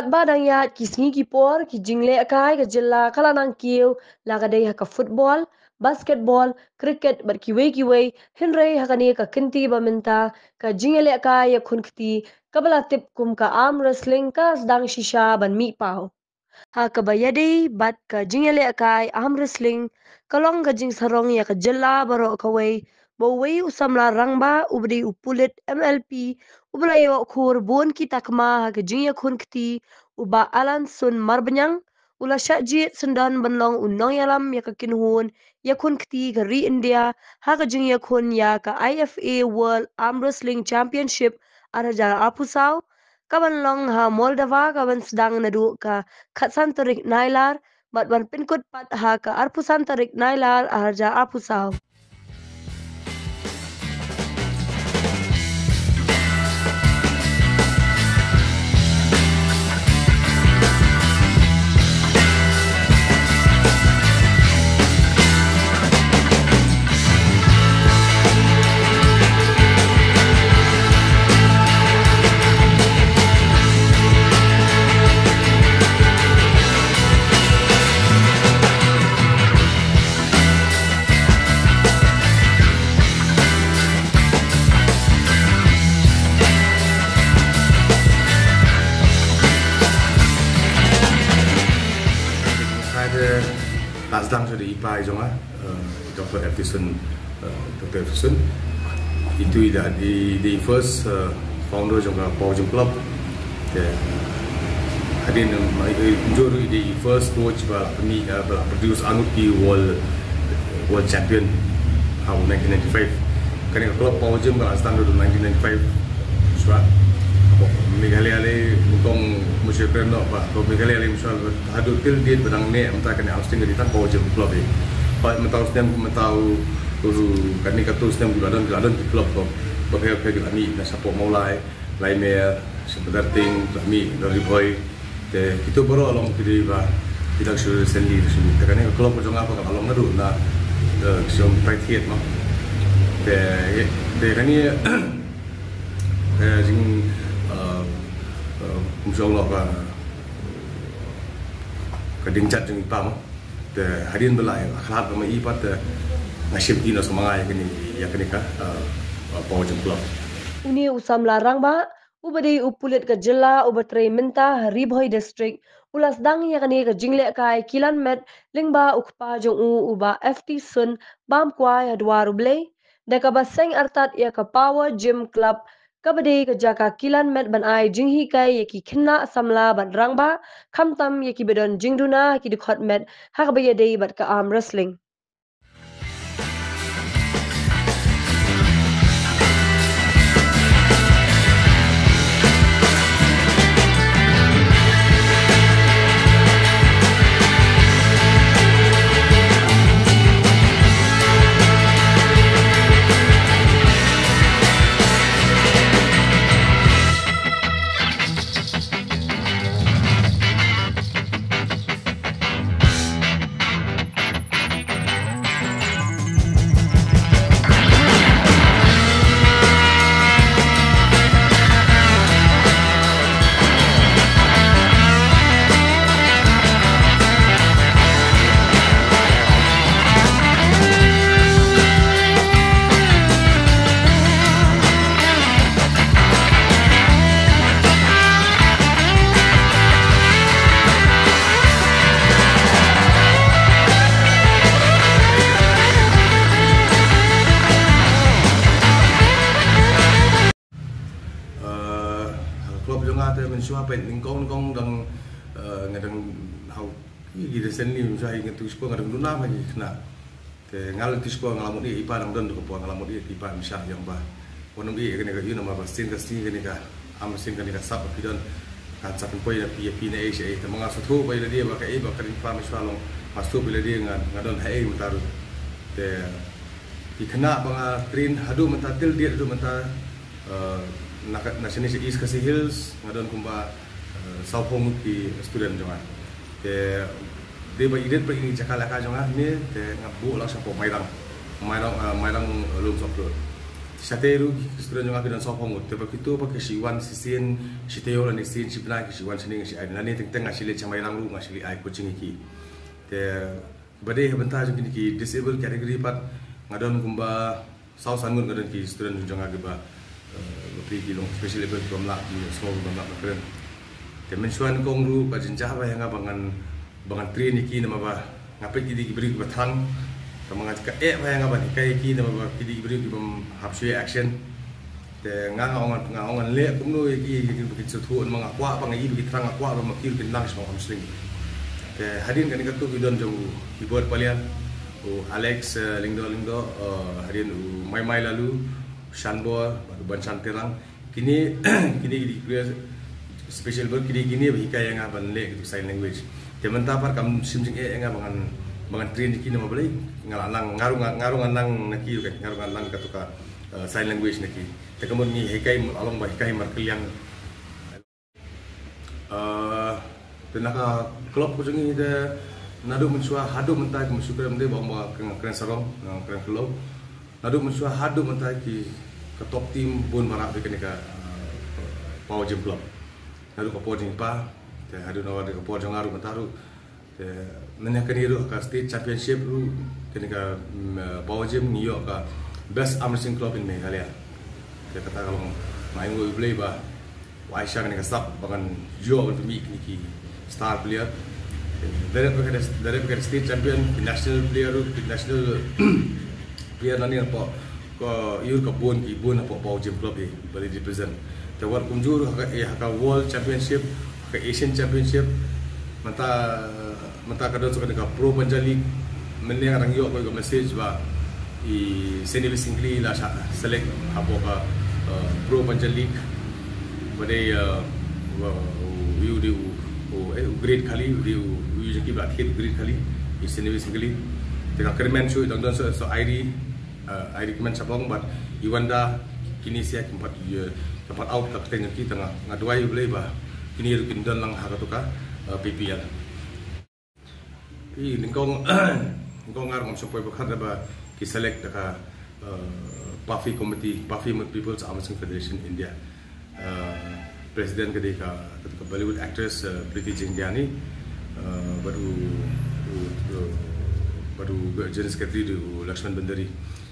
badang ya kisngi ki por ki jingle kai ka jilla kala nang kiu la ka dei ka football, basketball, cricket bar ki wei hinre ha ni ka kinti ba minta ka jingle kai ya khunkti kabala tip kum ka arm wrestling ka dang shisha ban mi pao. Ha ka bayadi bat ka jingele akai arm wrestling kalong ka jing sarong ya ka jella baro ka wei bo wei usamla rangba ubri upulit MLP ubla yo khur bon ki takma ha ka jing ya khun kti uba alan sun marbanyang ula shaji sundan banlong unong yalam ya ka kinhun ya khun kti ka ri India ha ka jing ya khun ya ka IFA World Arm Wrestling Championship araja apusau kaban long ha Moldova kaban sedang nadu ka Khatsantarik Nailar bat ban pinkut pat ha ka Arpusantarik Nailar arja apusau. Sedang sudah IPA itu Dr. Efison, itu di first founder juga Power Club. Hadin menjadi di first coach produce Anuti World Champion tahun 1995. Kerana klub Power Gym sedang dari 1995 surat. Meghalaya le mukong musyawarah no ba ko Meghalaya le musyawarah hadu til dia bedang ne amta kena hosting di tan Power Gym Club e pa mentau stem mentau uru kani katu stem di badan di club ko bakal pergi kami na support maulai lai me sebentar ting kami dari boy te itu baru along kiri ba tidak sudah sendiri sini kerana club ko jonga apa along ngadu na siom practice no te kani jing Insya-Allah ka dingcat jeng pam te hadin belai akhlak ma ipat nasib dina semangai ya kini ka Power Gym Club Uni usam larang ba ubadi upulit ka jilla ubatray minta Ribhoy district ulas dang ya kani ka jingle kai kilan met lingba ukpa jong uba FT sun bam kwa ya dwaru blay deka baseng artat ya ka Power Gym Club kabadi ka jaka kilan met ban ai jinghi kai yaki khinna samla ban rangba khamtam yaki bedon jingduna ki dikhot met hakbaya dei bat ka arm wrestling. Club jonga te mensua pen ningkong dang ngadang hau gi de sen ni mensua ingat tu sepo ngadang duna lagi kena te ngal tu sepo ngalamut ni ipa nang don ko ngalamut ni ipa misha yang ba wonong bi kene ka yuna ma bastin ka sti kene ka am sin kene ka sap pidon kan sap poi na pi na asia te manga sotho bai dia ba ka e ba karin pa misha long pastu bila dia ngadon hai mutaru te ikena banga train hadu mentatil dia hadu menta nasional East Khasi Hills ngadon kumba Saupong ki student jonga te de ba idet pa ini jakala ka jonga ni te ngabu la sapo mairang lum sopro Sateru student jong akidan sopong ut teba kitu pa kesiwan sisin siteo la nisin sipna kesiwan sini ngasi ai nani teng ngasi le chamai lang lu ngasi le ai coaching iki te bade benta jong ki disabled category pat ngadon kumba sau sangun ngadon ki student jong akiba pri ki long special level komla di small komla keren te mensuan kong ru pa jinja ba yang bangan train iki nama ba ngape ki di beri batang kamangat ka ba yang ba kai ki nama ba ki di beri ki bam hapsue action te ngangan le kumno iki ki bukit sutu on mga kwa pangai bukit trang kwa ba makil kin lang small hamstring te hadin kan ikatu bidon jong keyboard palian Alex Lingdo hadin mai lalu Shanbo ban Shantirang kini di special word kini hikai yang aban le gitu sign language teman tapar kam simsing yang bangan train kini nama boleh ngalang ngarung nang naki kan ngarung nang katuka sign language naki te kemun ni hikai along ba hikai markeliang tenaka klub ko jungi de nadu mensua hadu mentai ke musuh kram de bawa keren sarong keren klub nadu mensua hadu mentai ki ke top team pun marah de kenika Power Gym Club nadu ko pojing pa te hadu no de ko pojong aru mentaru te nanya kaniru ka state championship ru kenika Power Gym New York ka best arm wrestling club in Meghalaya te kata kalau main go play ba Aisha kenika stop bahkan jo ban pemik niki star player dari pekan state champion national player national player nani apa ko yur ka bon apa Power Gym Club bali represent te war kunjur haka world championship haka Asian championship mata kadon so ka pro panjali meneng arang yo ko message ba I seni singli la select apa ka pro panjali bade you di grade kali di uji ba hit grade kali I seni singli te ka kermen chu dong so ID kemen sabong but Iwanda kini siya tempat out kapten kita ngadwai boleh bah kini rukin dan lang hakatuka PPL pi ningkong ngar ngom sopoi bakhat ba ki select ka Puffy Committee Puffy People's Arm Wrestling Federation India presiden ketika Bollywood actress Priti Jingyani baru jenis sekretari Lakshman Bandari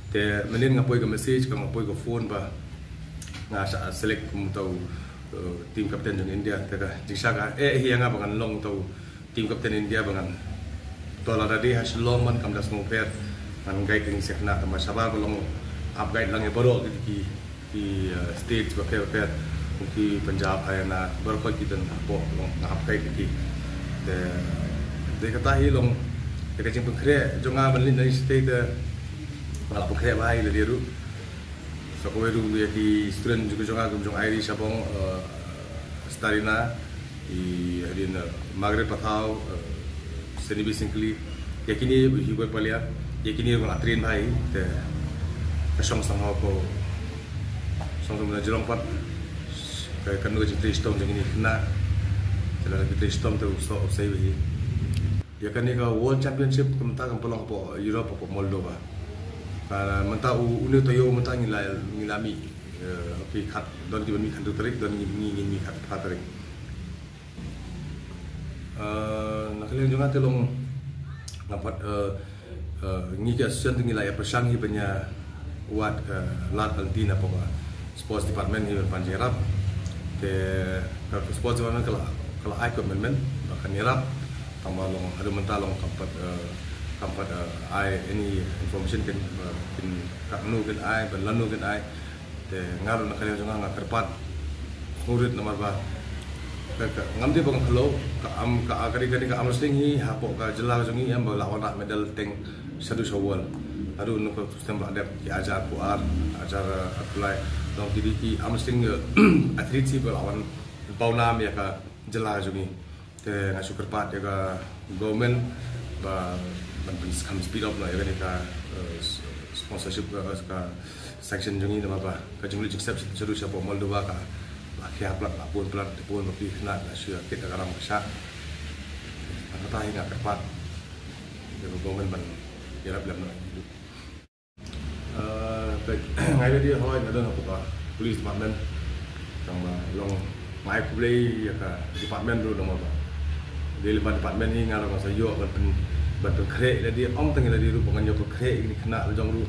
te menen ngapoi ka message ka ngapoi ka phone ba nga select kum tau team captain ng India te ka jisa ka hiya nga bangan long tau team captain India bangan tola radi has long man kam das mo per an guiding sekna ta masaba long up guide lang e baro ki stage ba per ki Punjab hayana barko ki dan po long up guide ki de kata hi long te ka jing pengkre jonga banlin dari state malah pengkre bai le diru so ko weru ya ki student juga jonga gum jong airi sabong starina I hadin magre pathau seni basically yakini hibo palia yakini ko atrin bhai te kasong sang ko song na jirong pat kay kanu jite stom jong ini na tela jite stom te so sai wi yakani ka world championship kumta kam polong po Europe po Moldova para menta unu toyo menta ngilami okay khat don ki mi khandu tarik don mi khat patarik nakalian juga telong dapat ngika sen ngilai persang hi banya wat lat altina poka sports department hi panjerap te ka sports department kala ai commitment bahkan nirap tambah long ada mentalong kampat ai any information kan kaknu kan ai banlanu kan ai te ngaru nakalian juga ngakerpat murid nomor ba ngamdi bang hello ka agari-agari ka amsling hi hapo ka jela jongi am lawan medal teng sadu shawal aru no ko sistem ada ki ajar puar ajar apply dong ki amsling athlete si lawan paunam ya ka jela jongi te ngasu kerpat ya ka government ba kam speed up lah ya ka sponsorship ka section jongi nama ba ka jumlah accept sadu siapa Moldova ka akhir plat pun lebih nak syua kita karam besar kata hingga tepat dari government ban jarap dalam ngay đây đi thôi là đơn học của police department trong long mai cũng lấy cả department rồi đồng mà di lepas department ni ngarang masa yo ban krek la dia om tengah di rumah nyo krek ni kena jong ru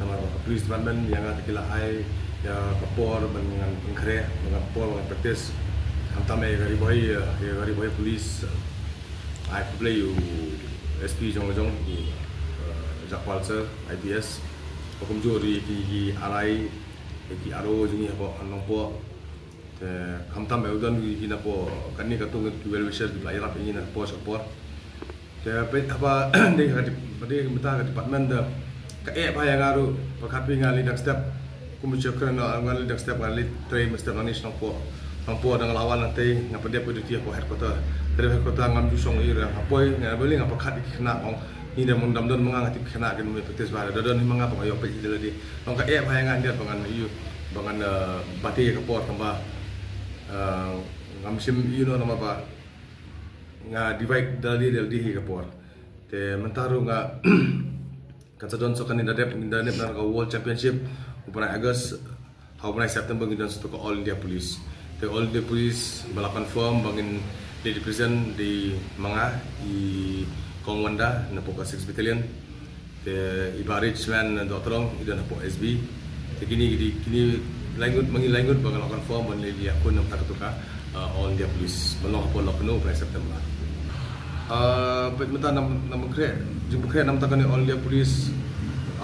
nama police department yang ada kila ai ya kapor ban ngan krek ngan kapor ngan praktis antame gari boy police ai play you SP jong Jakwal sir IPS hukum juri ki arai ki aro jungi apa anong po kamtam eudan ki na po kanni katung ki welwisher ki layar ingin na po support pe apa de mata department da ka pa yang aru pakapi ngali dak step kumucho kana ngali dak step ngali train step nani nang po dengan lawan nanti ngapa dia pergi dia po headquarter dari headquarter ngam ju song ira apoi ngabeli ngapa khat kena ong ni dah mundam don mangati kena kan me petis bala don ni mangapa ayo pe ide di nong ka pa yang dia bangan yu bangan bati ka por tamba ngam sim nama ba nga divide dari ka por te mentaru nga kan sa don so kan inda dep na ka world championship upara August upara September ngidan so ka all India police te all India police bala confirm bangin di represent di manga di Kongwanda na po ka 6 battalion te ibarich man dotrong idan po SB te kini langut mangilangut bangal confirm ban li akun nam takatuka all India police balong po lokno pa September pet mata nam kre jumpa kre nam takani all India police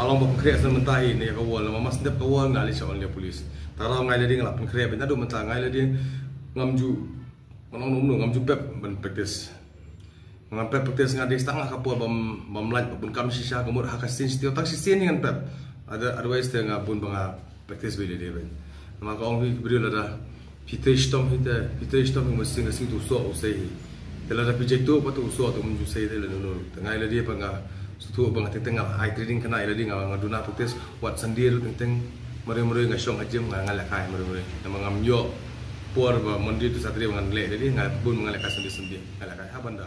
along ba kre san mentahi ne ka wol mas dep ka wol ngali sa all India police tara ngai ledi ngalap kre ben adu menta ngai ledi ngamju manong num ngamju pep ban practice ngapet practice ngadi setengah kapur bam lanj bun kam sisa kemur hakasin setiap tak sisin dengan pep ada otherwise dia ngapun banga practice bila dia ben maka orang beri ada kita istom yang mesti ngasih tu so usai kalau ada project tu apa tu so tu menju saya dia lalu tengah dia banga suatu banga tengah high trading kena dia ngaduna practice buat sendiri tentang mari ngasong ajem ngalakai mari nama ngamyo por ba mandi tu satria ngan le jadi ngapun ngalakai sendiri ngalakai ha banda